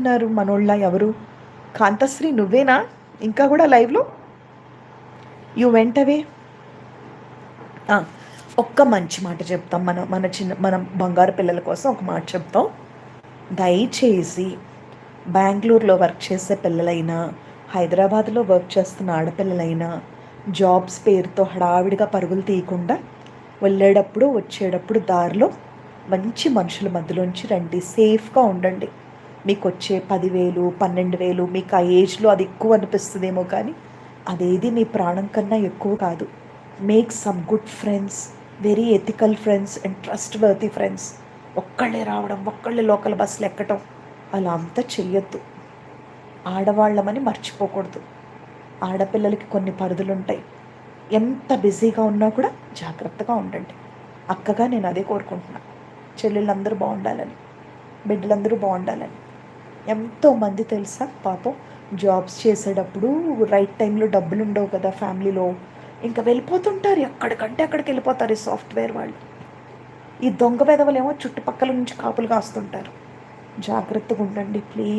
ఉన్నారు మనోళ్ళ ఎవరు? కాంతశ్రీ నువ్వేనా? ఇంకా కూడా లైవ్‌లో? You went away. ఆ! ఒక్క మంచి మాట చెప్తాం. మనం బంగారు పిల్లల కోసం ఒక మాట చెప్తాం. దయచేసి బెంగుళూరులో వర్క్ చేసే పిల్లలైనా, హైదరాబాద్‌లో వర్క్ చేస్తున్న ఆడపిల్లలైనా, జాబ్స్ పేరుతో హడావిడిగా పరుగులు తీయకుండా వెళ్ళేటప్పుడు, వచ్చేటప్పుడు దారిలో మంచి మనుషుల మధ్యలోంచి రండి. సేఫ్‌గా ఉండండి. మీకొచ్చే 10,000, 12,000 మీకు ఆ ఏజ్‌లో అది ఎక్కువ అనిపిస్తదేమో కానీ, అదేది మీ ప్రాణం కన్నా ఎక్కువ కాదు. Make some good friends, very ethical friends and trust worthy friends. ఒక్కళ్ళే రావడం, ఒక్కళ్ళే లోకల్ బస్సులు ఎక్కటం అలా అంతా చెయ్యొద్దు. ఆడవాళ్ళమని మర్చిపోకూడదు. ఆడపిల్లలకి కొన్ని పరిధులుంటాయి. ఎంత బిజీగా ఉన్నా కూడా జాగ్రత్తగా ఉండండి. అక్కగా నేను అదే కోరుకుంటున్నా. చెల్లెళ్ళందరూ బాగుండాలని, బిడ్డలందరూ బాగుండాలని. ఎంతోమంది తెలుసా పాపం జాబ్స్ చేసేటప్పుడు రైట్ టైంలో డబ్బులు ఉండవు కదా ఫ్యామిలీలో. ఇంకా వెళ్ళిపోతుంటారు, ఎక్కడికంటే అక్కడికి వెళ్ళిపోతారు ఈ సాఫ్ట్వేర్ వాళ్ళు. ఈ దొంగ వెధవలేమో చుట్టుపక్కల నుంచి కాపులు కాస్తుంటారు. జాగ్రత్తగా ఉండండి ప్లీజ్.